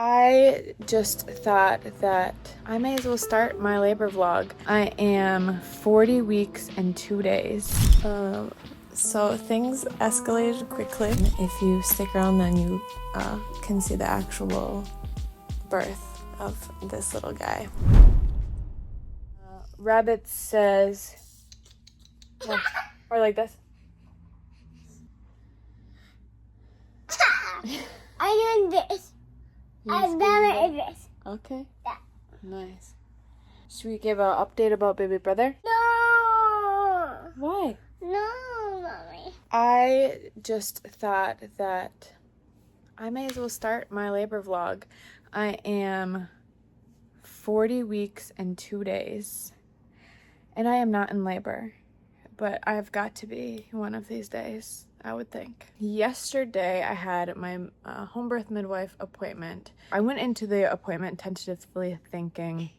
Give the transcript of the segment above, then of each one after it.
I just thought that I may as well start my labor vlog. I am 40 weeks and 2 days. So things escalated quickly. If you stick around, then you can see the actual birth of this little guy. Rabbit says, or like this. I'm doing this. I'm doing this. Okay. Yeah. Nice. Should we give an update about baby brother? No. Why? No, Mommy. I just thought that I may as well start my labor vlog. I am 40 weeks and 2 days, and I am not in labor, but I've got to be one of these days, I would think. Yesterday, I had my home birth midwife appointment. I went into the appointment tentatively thinking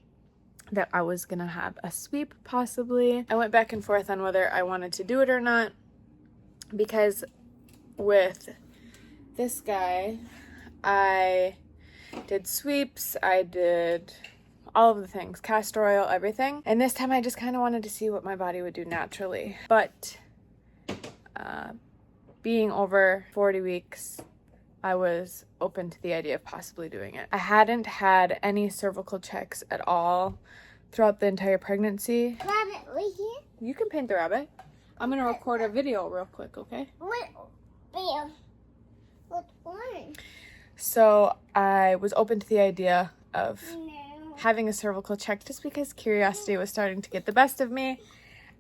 that I was gonna have a sweep, possibly. I went back and forth on whether I wanted to do it or not, because with this guy, I did sweeps, I did all of the things, castor oil, everything. And this time I just kind of wanted to see what my body would do naturally. But being over 40 weeks, I was open to the idea of possibly doing it. I hadn't had any cervical checks at all throughout the entire pregnancy. Rabbit, right here. You can paint the rabbit. I'm gonna record a video real quick, okay? Bam. What's one? So I was open to the idea of No. having a cervical check just because curiosity was starting to get the best of me.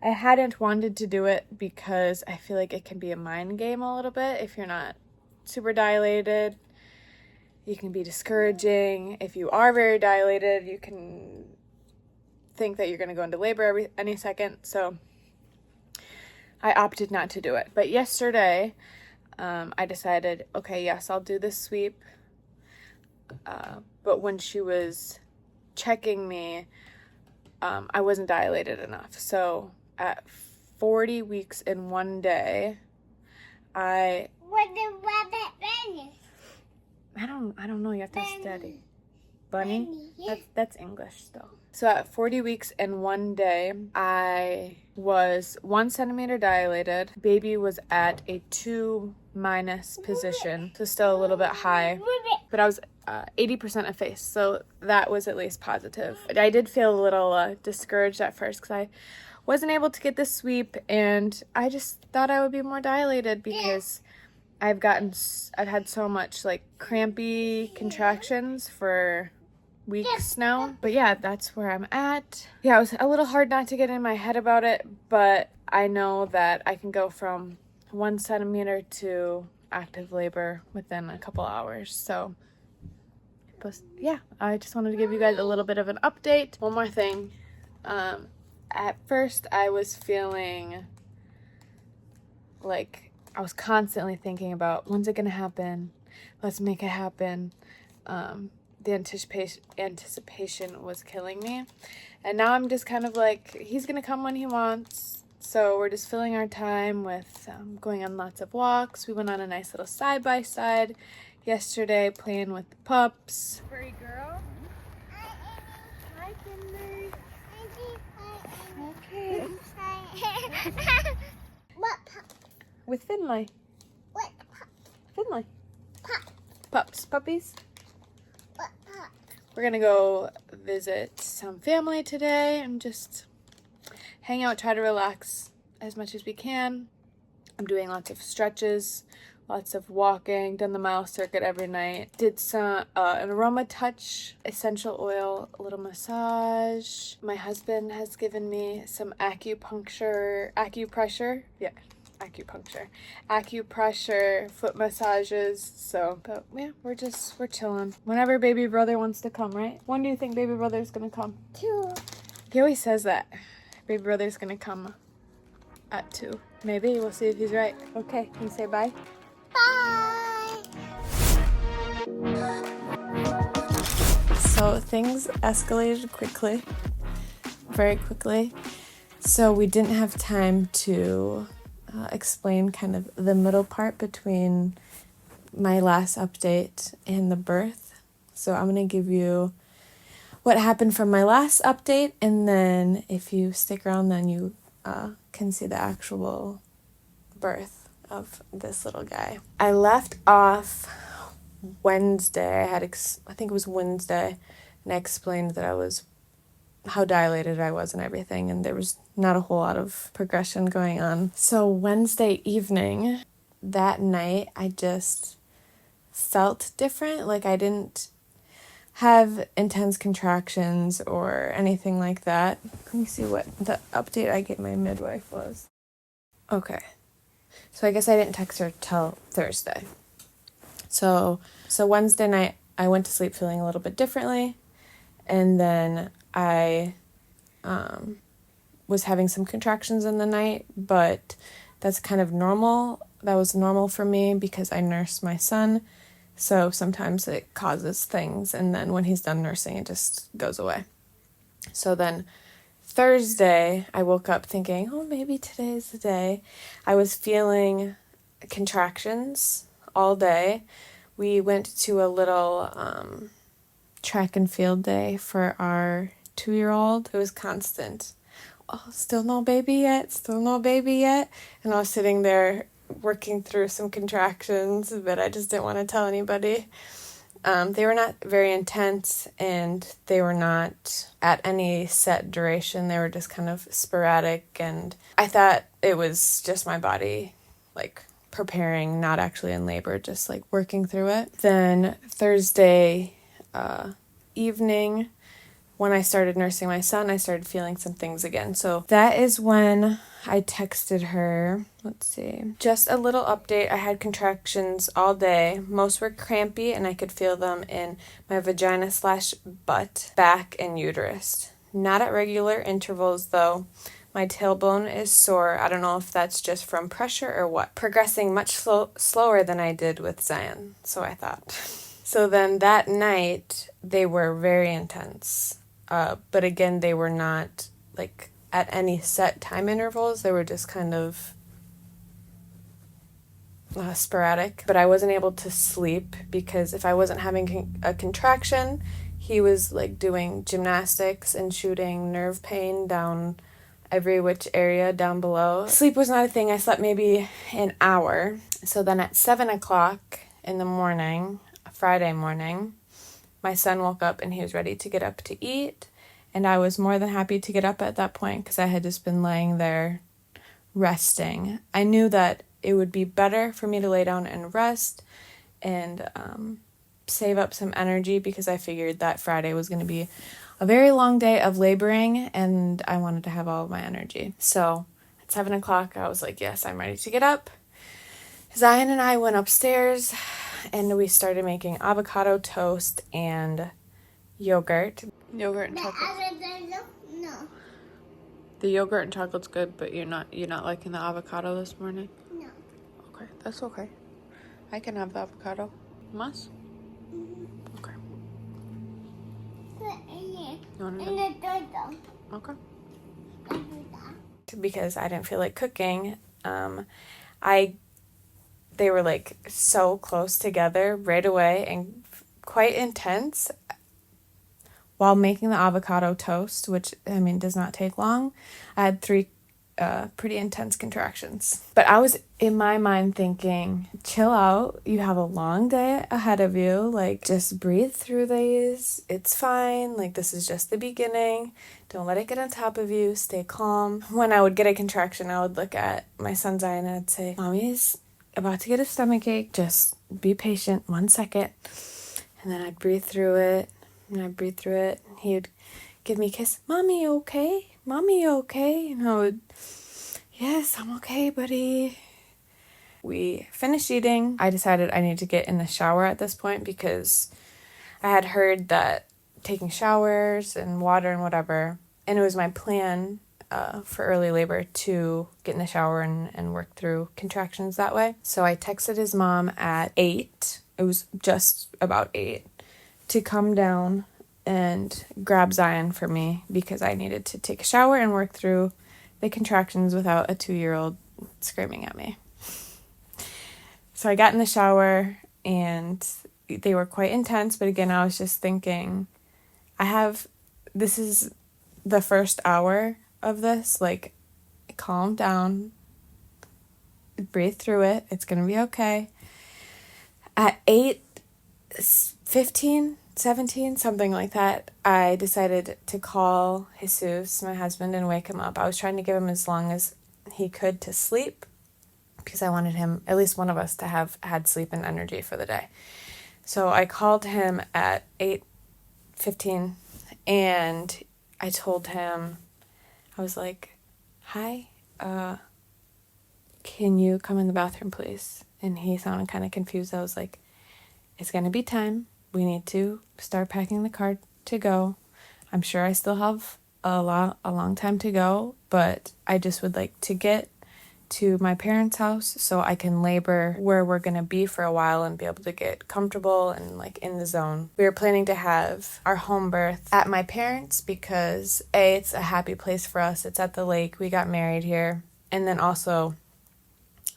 I hadn't wanted to do it because I feel like it can be a mind game a little bit if you're not super dilated. You can be discouraging. If you are very dilated, you can think that you're going to go into labor any second. So I opted not to do it. But yesterday, I decided, okay, yes, I'll do this sweep. But when she was checking me, I wasn't dilated enough. So at 40 weeks in 1 day, What the rabbit bunny? I don't know, you have to study. Bunny? Yeah. That's English still. So at 40 weeks in 1 day, I was 1 centimeter dilated. Baby was at a 2- position, so still a little bit high, but I was 80% effaced, so that was at least positive. I did feel a little discouraged at first because I wasn't able to get the sweep, and I just thought I would be more dilated because I've had so much like crampy contractions for weeks now. But yeah, that's where I'm at. Yeah, it was a little hard not to get in my head about it, but I know that I can go from 1 centimeter to active labor within a couple hours. So yeah, I just wanted to give you guys a little bit of an update. One more thing. At first I was feeling like I was constantly thinking about, when's it gonna happen? Let's make it happen. The anticipation was killing me. And now I'm just kind of like, he's gonna come when he wants. So we're just filling our time with going on lots of walks. We went on a nice little side-by-side yesterday, playing with the pups. Furry girl. Hi, Kinley. Okay. What pup? With Finley. What pup? Finley. Pup. Pups. Puppies. What pup? We're gonna go visit some family today and just hang out, try to relax as much as we can. I'm doing lots of stretches, lots of walking, done the mile circuit every night. Did some an aroma touch, essential oil, a little massage. My husband has given me some acupressure, foot massages. So, but yeah, we're chilling. Whenever baby brother wants to come, right? When do you think baby brother's gonna come? 2. He always says that. Baby brother's gonna come at 2. Maybe. We'll see if he's right. Okay, can you say bye? Bye. So things escalated quickly. Very quickly. So we didn't have time to explain kind of the middle part between my last update and the birth. So I'm going to give you what happened from my last update, and then if you stick around, then you can see the actual birth of this little guy. I left off Wednesday. I think it was Wednesday, and I explained that how dilated I was and everything, and there was not a whole lot of progression going on. So Wednesday evening, that night, I just felt different. Like I didn't have intense contractions or anything like that. Let me see what the update I gave my midwife was. Okay. So I guess I didn't text her till Thursday. So Wednesday night, I went to sleep feeling a little bit differently. And then I was having some contractions in the night, but that's kind of normal. That was normal for me because I nursed my son. So sometimes it causes things, and then when he's done nursing, it just goes away. So then Thursday, I woke up thinking, oh, maybe today's the day. I was feeling contractions all day. We went to a little track and field day for our 2-year-old. It was constant. Oh, still no baby yet? Still no baby yet? And I was sitting there working through some contractions, but I just didn't want to tell anybody. They were not very intense, and they were not at any set duration. They were just kind of sporadic, and I thought it was just my body, like, preparing, not actually in labor, just, like, working through it. Then Thursday evening, when I started nursing my son, I started feeling some things again. So that is when I texted her. Let's see. Just a little update. I had contractions all day. Most were crampy, and I could feel them in my vagina/butt, back, and uterus. Not at regular intervals, though. My tailbone is sore. I don't know if that's just from pressure or what. Progressing much slower than I did with Zion, so I thought. So then that night, they were very intense. But again, they were not, like, at any set time intervals. They were just kind of sporadic. But I wasn't able to sleep because if I wasn't having a contraction, he was, like, doing gymnastics and shooting nerve pain down every which area down below. Sleep was not a thing. I slept maybe an hour. So then at 7 o'clock in the morning, Friday morning, my son woke up and he was ready to get up to eat. And I was more than happy to get up at that point because I had just been laying there resting. I knew that it would be better for me to lay down and rest and save up some energy because I figured that Friday was going to be a very long day of laboring and I wanted to have all of my energy. So at 7 o'clock, I was like, yes, I'm ready to get up. Zion and I went upstairs and we started making avocado toast and yogurt. Yogurt and chocolate. No. The yogurt and chocolate's good, but you're not liking the avocado this morning? No. Okay, that's okay. I can have the avocado. Mas? Okay. You want to Okay. Because I didn't feel like cooking, they were like so close together right away and quite intense. While making the avocado toast, which, I mean, does not take long, I had 3 pretty intense contractions. But I was, in my mind, thinking, chill out. You have a long day ahead of you. Like, just breathe through these. It's fine. Like, this is just the beginning. Don't let it get on top of you. Stay calm. When I would get a contraction, I would look at my son Zion and I'd say, Mommy's about to get a stomachache. Just be patient 1 second. And then I'd breathe through it. And I'd breathe through it. And he would give me a kiss. Mommy, okay? Mommy, okay? And I would, yes, I'm okay, buddy. We finished eating. I decided I needed to get in the shower at this point because I had heard that taking showers and water and whatever, and it was my plan for early labor to get in the shower and work through contractions that way. So I texted his mom at 8. It was just about 8. To come down and grab Zion for me because I needed to take a shower and work through the contractions without a 2-year-old screaming at me. So I got in the shower and they were quite intense, but again, I was just thinking, this is the first hour of this, like, calm down, breathe through it, it's gonna be okay. At 8:15, 17, something like that, I decided to call Jesus, my husband, and wake him up. I was trying to give him as long as he could to sleep, because I wanted him, at least one of us, to have had sleep and energy for the day. So I called him at 8:15, and I told him, I was like, hi, can you come in the bathroom, please? And he sounded kind of confused. I was like, it's going to be time. We need to start packing the car to go. I'm sure I still have a long time to go, but I just would like to get to my parents' house so I can labor where we're going to be for a while and be able to get comfortable and like in the zone. We were planning to have our home birth at my parents' because it's a happy place for us. It's at the lake. We got married here. And then also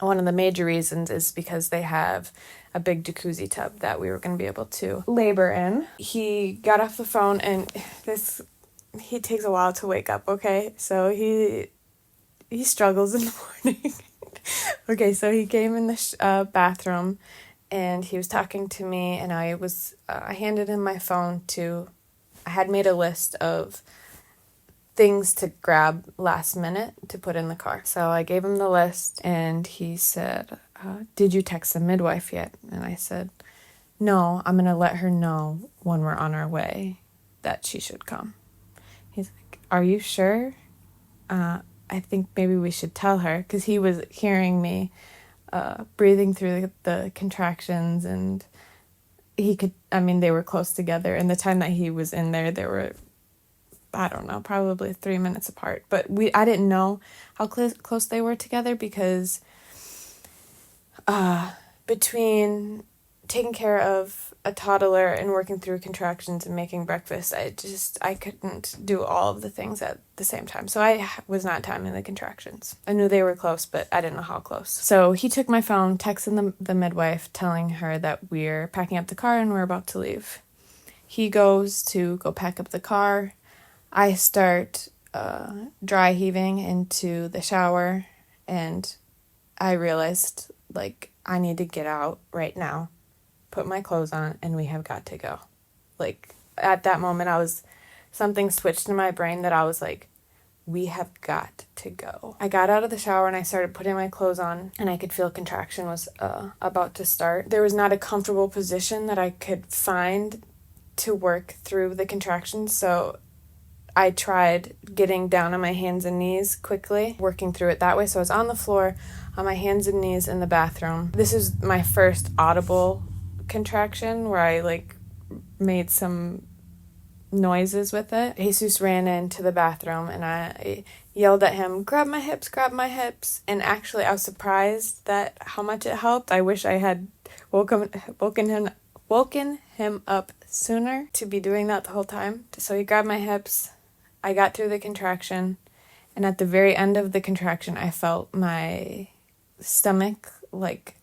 one of the major reasons is because they have a big jacuzzi tub that we were going to be able to labor in. He got off the phone, and he takes a while to wake up, okay? So he struggles in the morning. Okay, so he came in the bathroom, and he was talking to me, and I handed him my phone I had made a list of things to grab last minute to put in the car. So I gave him the list, and he said, did you text the midwife yet? And I said, no, I'm going to let her know when we're on our way that she should come. He's like, are you sure? I think maybe we should tell her, because he was hearing me breathing through the contractions, and they were close together. And the time that he was in there, they were, I don't know, probably 3 minutes apart. But I didn't know how close they were together, because between taking care of a toddler and working through contractions and making breakfast, I couldn't do all of the things at the same time. So I was not timing the contractions. I knew they were close, but I didn't know how close. So he took my phone, texted the midwife, telling her that we're packing up the car and we're about to leave. He goes to go pack up the car. I start dry heaving into the shower, and I realized, like, I need to get out right now, put my clothes on, and we have got to go. Like, at that moment, something switched in my brain that I was like, we have got to go. I got out of the shower and I started putting my clothes on, and I could feel contraction was about to start. There was not a comfortable position that I could find to work through the contractions, so I tried getting down on my hands and knees quickly, working through it that way. So I was on the floor, on my hands and knees in the bathroom. This is my first audible contraction where I, like, made some noises with it. Jesus ran into the bathroom, and I yelled at him, grab my hips, grab my hips. And actually, I was surprised that how much it helped. I wish I had woken him up sooner to be doing that the whole time. So he grabbed my hips. I got through the contraction, and at the very end of the contraction, I felt my stomach, like,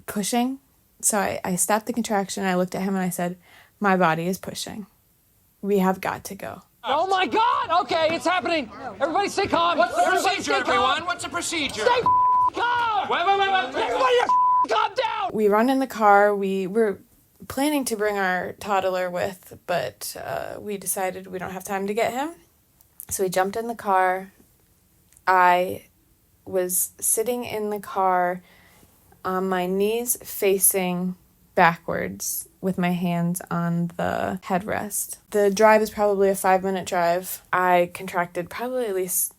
pushing. So I stopped the contraction, I looked at him, and I said, my body is pushing. We have got to go. Oh my God! Okay, it's happening. Everybody stay calm. What's the procedure, everyone? What's the procedure? Stay calm! Wait. Everybody calm down! We run in the car. We were planning to bring our toddler with, but we decided we don't have time to get him. So we jumped in the car. I was sitting in the car on my knees facing backwards with my hands on the headrest. The drive is probably a 5-minute drive. I contracted probably at least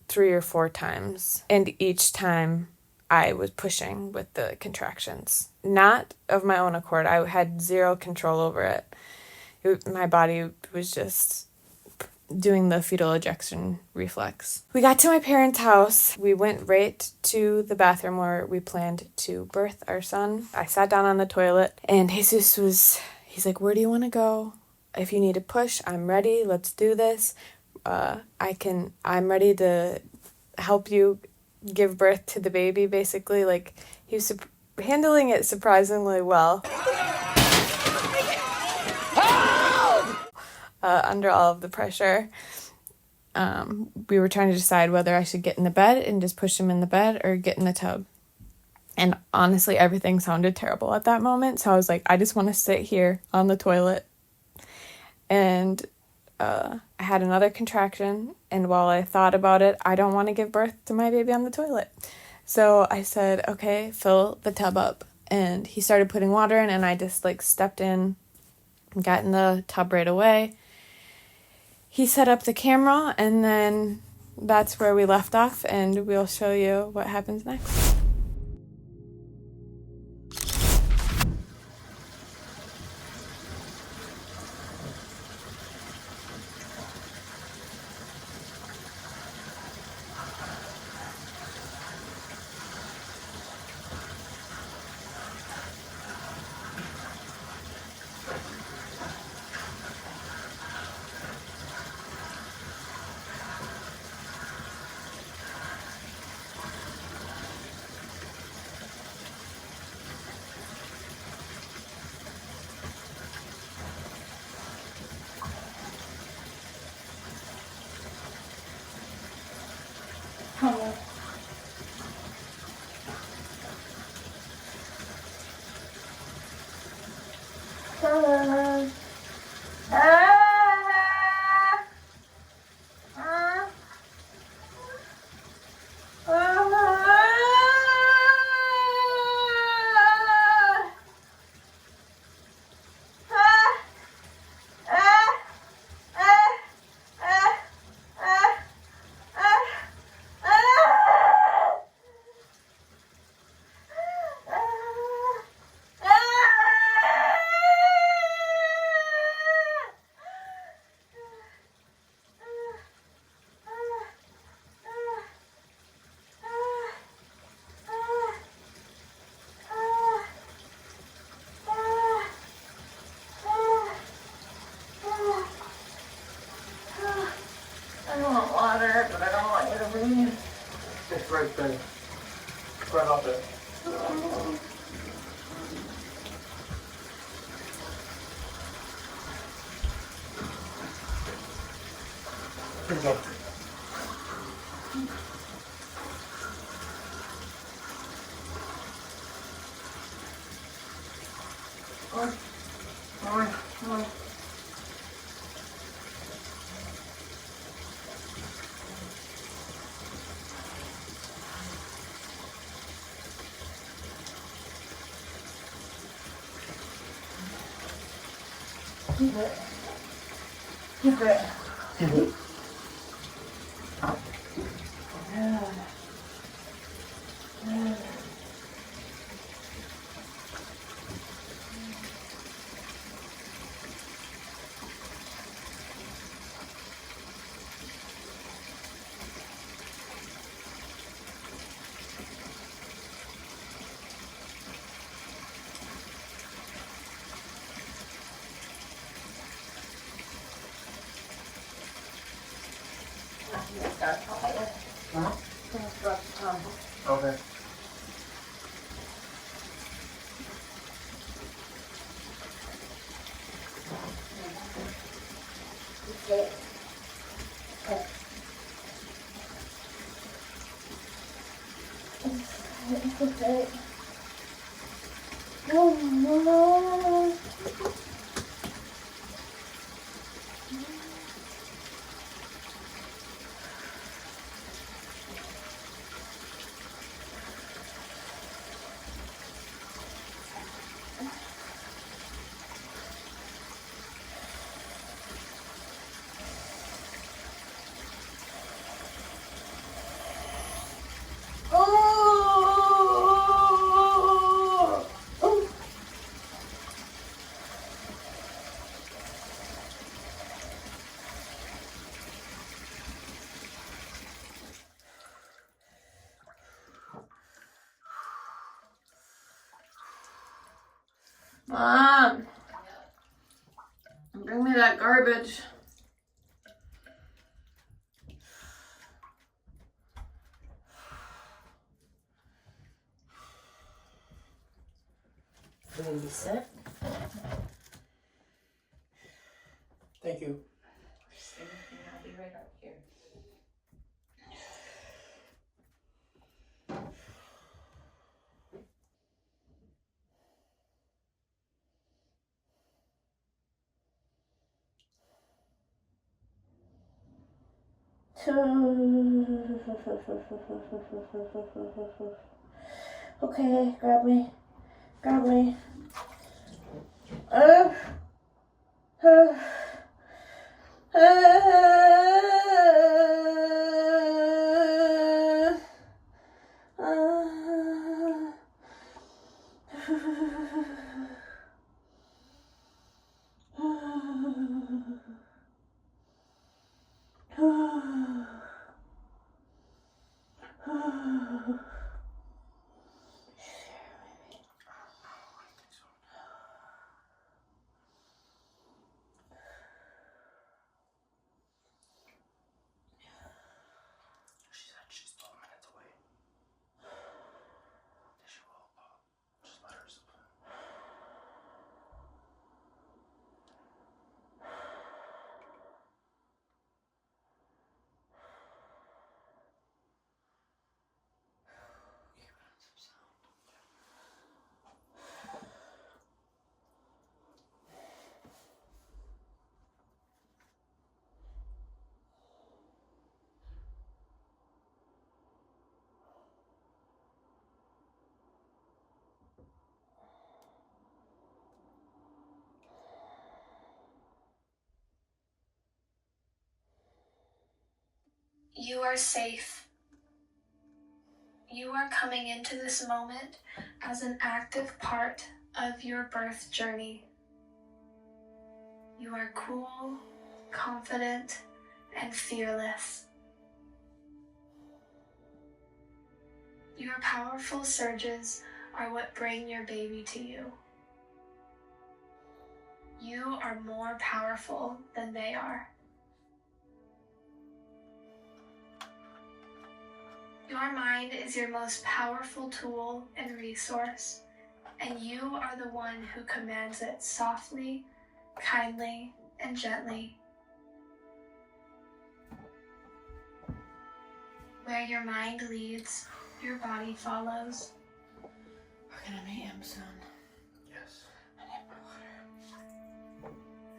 3 or 4 times, and each time I was pushing with the contractions. Not of my own accord. I had zero control over it. My body was just doing the fetal ejection reflex. We got to my parents' house. We went right to the bathroom where we planned to birth our son. I sat down on the toilet, and Jesus he's like, where do you want to go? If you need to push, I'm ready. Let's do this. I'm ready to help you give birth to the baby, basically. Like, he was handling it surprisingly well. Under all of the pressure. We were trying to decide whether I should get in the bed and just push him in the bed or get in the tub. And honestly, everything sounded terrible at that moment. So I was like, I just want to sit here on the toilet. And I had another contraction. And while I thought about it, I don't want to give birth to my baby on the toilet. So I said, okay, fill the tub up. And he started putting water in, and I just like stepped in and got in the tub right away. He set up the camera, and then that's where we left off, and we'll show you what happens next. It's right there. Right out there. Here we go. All right. Keep it. Keep it. Keep it. Yeah. Yeah. Huh? Okay. Mom, bring me that garbage. Baby set. Thank you. I'll be right up here. Okay, grab me. Grab me. She said she's 12 minutes away. She will pop. Just let her spin. You are safe. You are coming into this moment as an active part of your birth journey. You are cool, confident, and fearless. Your powerful surges are what bring your baby to you. You are more powerful than they are. Your mind is your most powerful tool and resource, and you are the one who commands it softly, kindly, and gently. Where your mind leads, your body follows. We're gonna meet him soon. Yes. I need my water.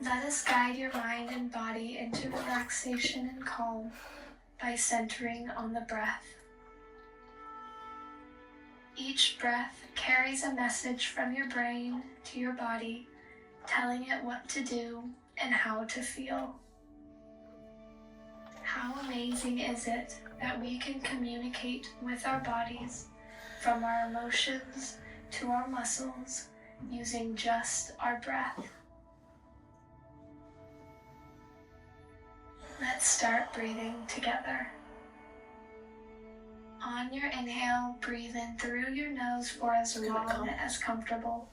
Let us guide your mind and body into relaxation and calm by centering on the breath. Each breath carries a message from your brain to your body, telling it what to do and how to feel. How amazing is it that we can communicate with our bodies, from our emotions to our muscles, using just our breath? Let's start breathing together. On your inhale, breathe in through your nose for as long as comfortable,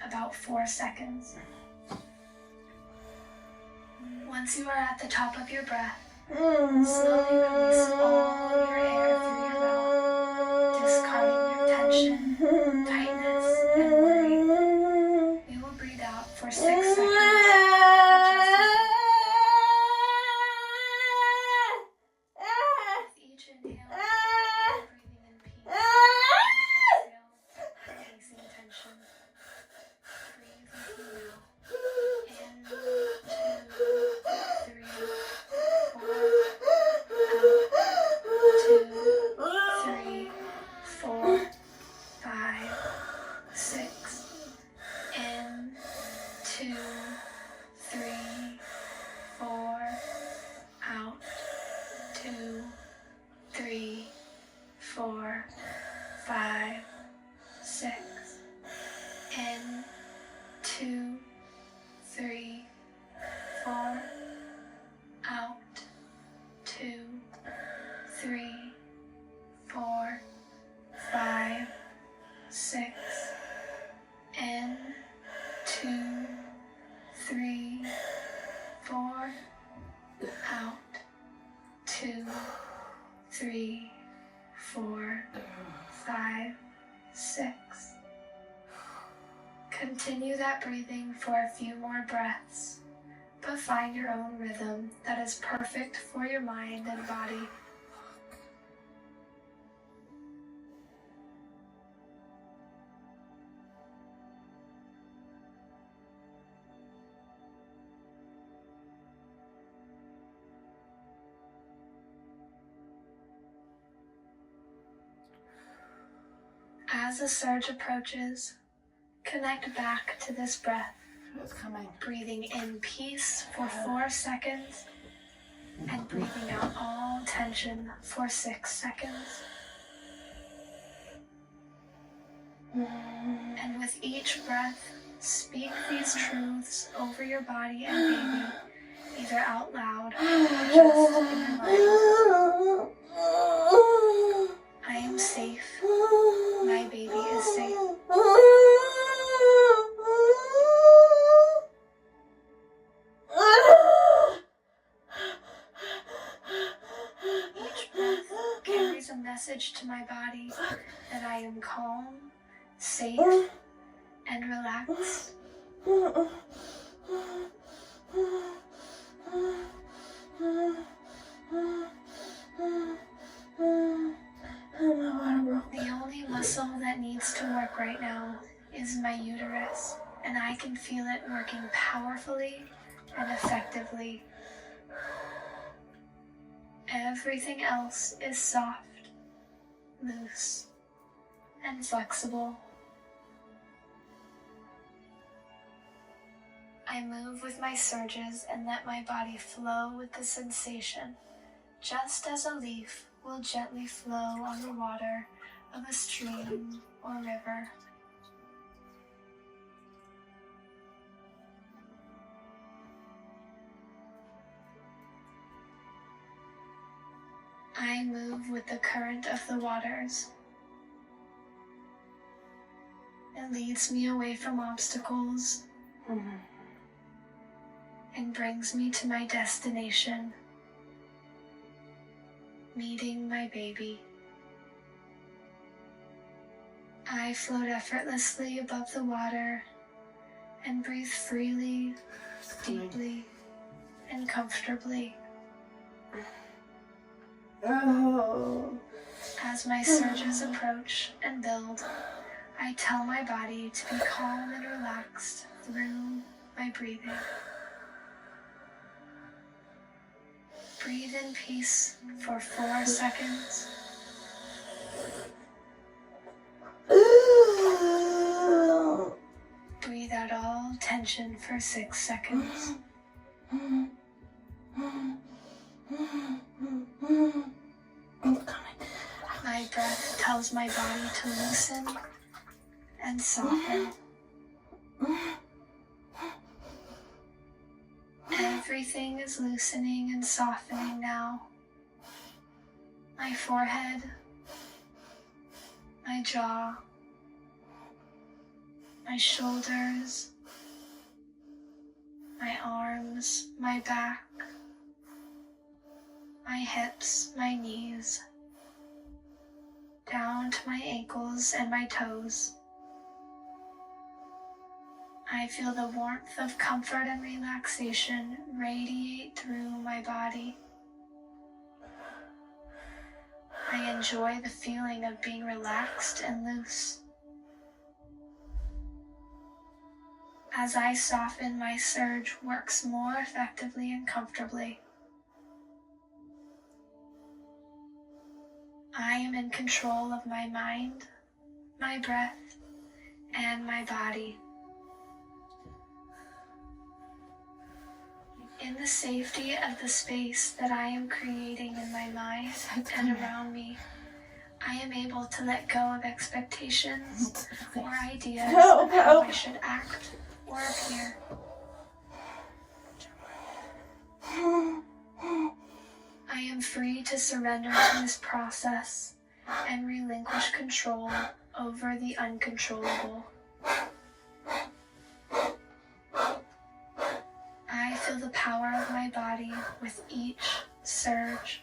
about 4 seconds. Once you are at the top of your breath, slowly release all your air through your mouth, discarding your tension, tightness, and worry. We will breathe out for 6 seconds. With each inhale, breathing in peace. Exhale, releasing tension. Breathe with me now. In, 2, 3, 4. Out. 2, 3, 4, 5, 6. In, 2, 3, 4. Out. 2, 3, 4, 5, 6. In, 2, 3, 4. Out. 2, 3, 4, 5, 6. In, 2, 3, 4. Out. 2, 3, 4, 5, 6. Continue that breathing for a few more breaths, but find your own rhythm that is perfect for your mind and body. As the surge approaches, connect back to this breath. It's coming. Breathing in peace for 4 seconds and breathing out all tension for 6 seconds. And with each breath, speak these truths over your body and baby, either out loud or just in your mind. I am safe. My baby is safe. Each breath carries a message to my body that I am calm, safe, and relaxed. The only muscle that needs to work right now is my uterus, and I can feel it working powerfully and effectively. Everything else is soft, loose, and flexible. I move with my surges and let my body flow with the sensation, just as a leaf will gently flow on the water of a stream or river. I move with the current of the waters. It leads me away from obstacles and brings me to my destination, meeting my baby. I float effortlessly above the water and breathe freely, deeply, and comfortably. As my surges approach and build, I tell my body to be calm and relaxed through my breathing. Breathe in peace for 4 seconds. Breathe out all tension for 6 seconds. My breath tells my body to loosen and soften. Everything is loosening and softening now. My forehead, my jaw, my shoulders, my arms, my back, my hips, my knees, down to my ankles and my toes. I feel the warmth of comfort and relaxation radiate through my body. I enjoy the feeling of being relaxed and loose. As I soften, my surge works more effectively and comfortably. I am in control of my mind, my breath, and my body. In the safety of the space that I am creating in my mind and around me, I am able to let go of expectations or ideas of how I should act or appear. I am free to surrender to this process and relinquish control over the uncontrollable. I feel the power of my body with each surge.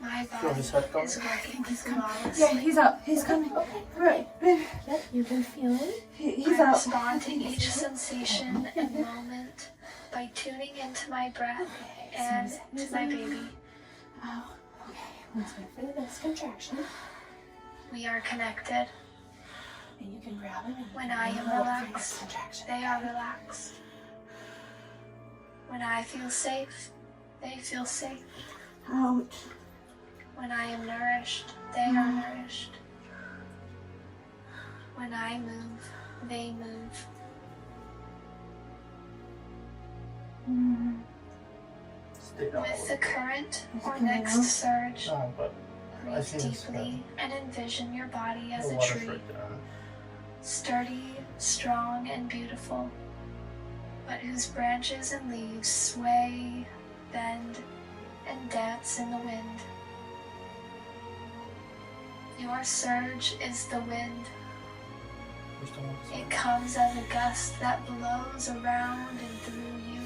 My Feel his body head coming? is working flawlessly. Yeah, he's up. He's coming. Okay. Right. Yep, you can feel it. He's I up. respond to each sensation and moment by tuning into my breath and to my baby. Oh, okay. Let's wait for the next contraction. We are connected. And you can grab it. And When I am wait for the next relaxed, contraction. they are relaxed. When I feel safe, they feel safe. Ouch. When I am nourished, they are nourished. When I move, they move. Stay down. With the current or next surge, No, but I breathe see this deeply and envision your body as the a water's tree, right there. sturdy, strong, and beautiful, but whose branches and leaves sway, bend, and dance in the wind. Your surge is the wind. We still want this It comes as a gust that blows around and through you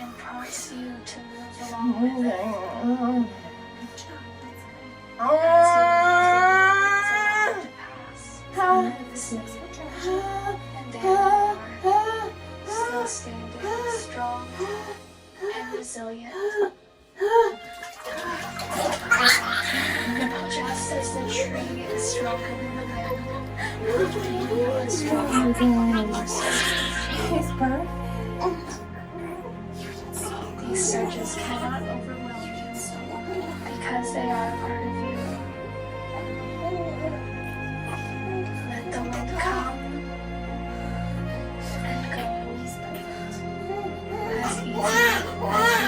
and prompts you to move along with it. As you pass, This next contraction. and there you are, still standing strong and resilient. Just as the tree is stronger than the wind, you are stronger than your surges. These surges cannot overwhelm you because they are a part of you. Let the wind come and go as easy as your breath.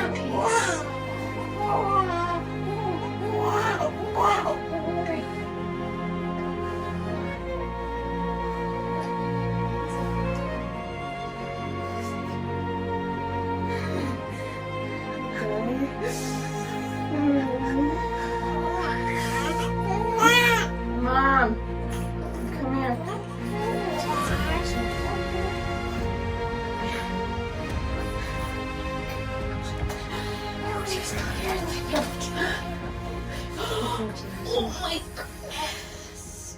Peace. Breathe. Mom, come here. Oh my goodness.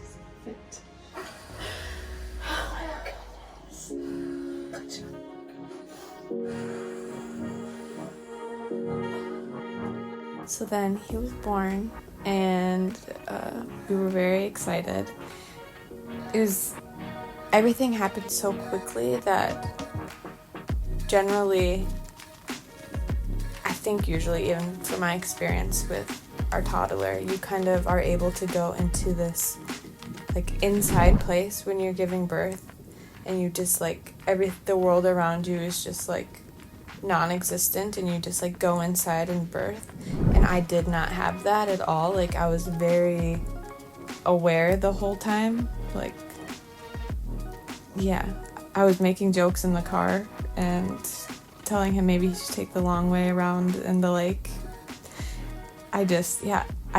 So then he was born, and we were very excited. Everything happened so quickly that generally, I think usually, even from my experience with our toddler, you kind of are able to go into this like inside place when you're giving birth, and you just like the world around you is just like non-existent, and you just like go inside and birth. And I did not have that at all. Like, I was very aware the whole time. Like, yeah, I was making jokes in the car and telling him maybe he should take the long way around in the lake. I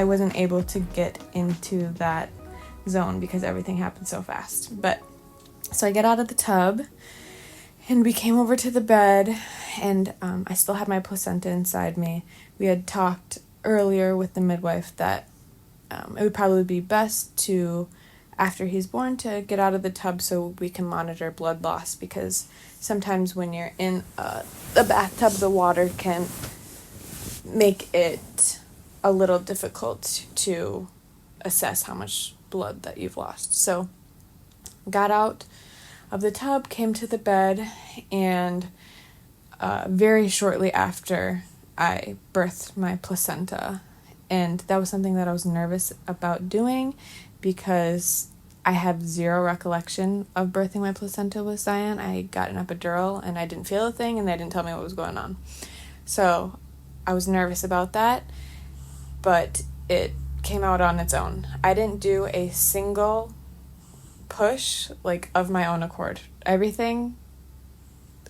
wasn't able to get into that zone because everything happened so fast. But so I get out of the tub, and we came over to the bed, and I still had my placenta inside me. We had talked earlier with the midwife that it would probably be best to, after he's born, to get out of the tub so we can monitor blood loss, because sometimes when you're in the bathtub, the water can make it a little difficult to assess how much blood that you've lost. So got out of the tub, came to the bed, and very shortly after I birthed my placenta. And that was something that I was nervous about doing because I have zero recollection of birthing my placenta with Zion. I got an epidural and I didn't feel a thing, and they didn't tell me what was going on. So I was nervous about that, but it came out on its own. I didn't do a single push, like, of my own accord. Everything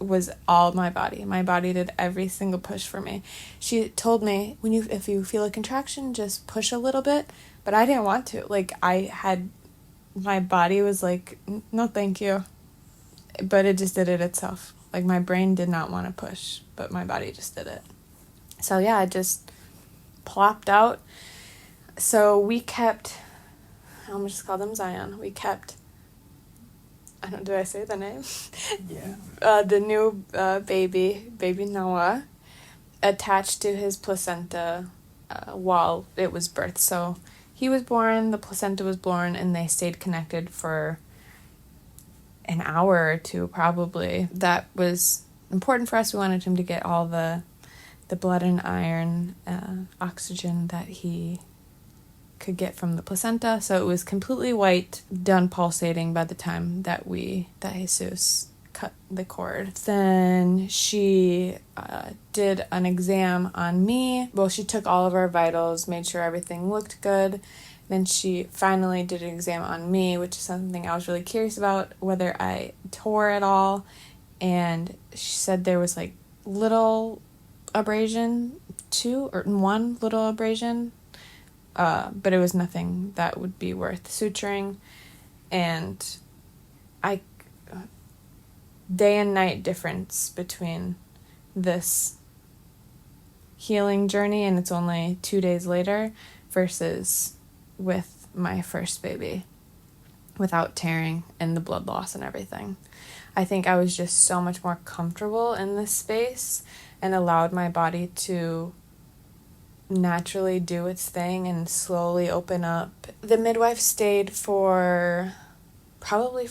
was all my body. My body did every single push for me. She told me, if you feel a contraction, just push a little bit, but I didn't want to. Like, my body was like, no thank you, but it just did it itself. Like, my brain did not want to push, but my body just did it. So yeah, I just plopped out. So we kept, I'm just call them Zion. We kept, did I say the name? Yeah. The new baby Noah, attached to his placenta while it was birthed. So he was born, the placenta was born, and they stayed connected for an hour or two probably. That was important for us. We wanted him to get all the blood and iron, oxygen that he could get from the placenta. So it was completely white, done pulsating by the time that Jesus cut the cord. Then she did an exam on me. Well, she took all of our vitals, made sure everything looked good. Then she finally did an exam on me, which is something I was really curious about, whether I tore at all. And she said there was like little abrasion, one little abrasion, but it was nothing that would be worth suturing. And day and night difference between this healing journey, and it's only 2 days later, versus with my first baby without tearing and the blood loss and everything. I think I was just so much more comfortable in this space and allowed my body to naturally do its thing and slowly open up. The midwife stayed for probably,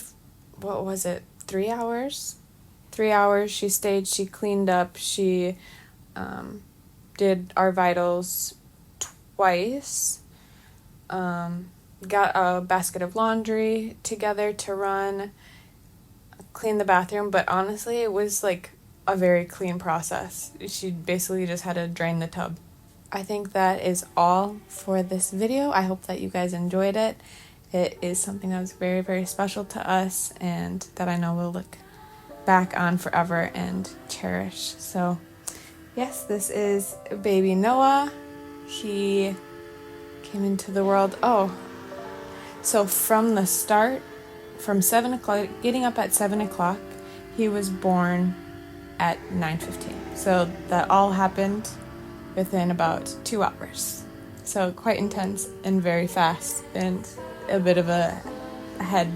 3 hours? 3 hours she stayed, she cleaned up, she did our vitals twice, got a basket of laundry together to run, cleaned the bathroom, but honestly it was like a very clean process. She basically just had to drain the tub. I think that is all for this video. I hope that you guys enjoyed it. It is something that was very, very special to us and that I know we'll look back on forever and cherish. So yes, this is baby Noah. He came into the world. So from the start, from 7 o'clock, getting up at 7 o'clock, he was born at 9:15. So that all happened within about 2 hours. So quite intense and very fast and a bit of a head,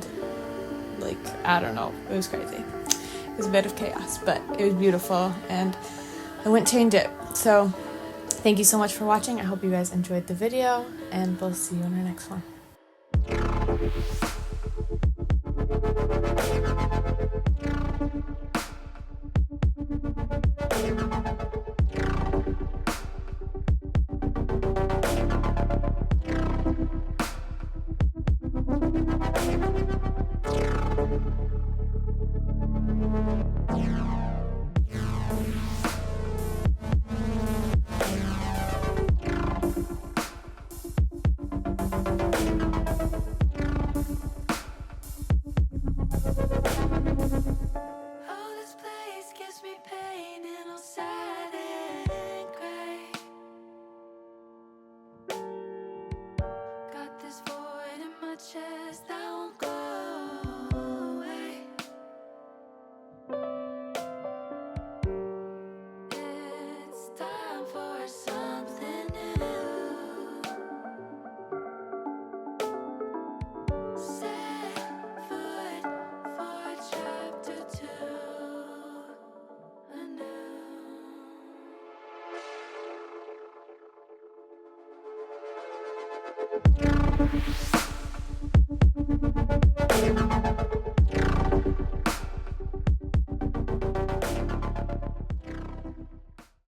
it was crazy. It was a bit of chaos, but it was beautiful and I wouldn't change it. So thank you so much for watching. I hope you guys enjoyed the video and we'll see you in our next one.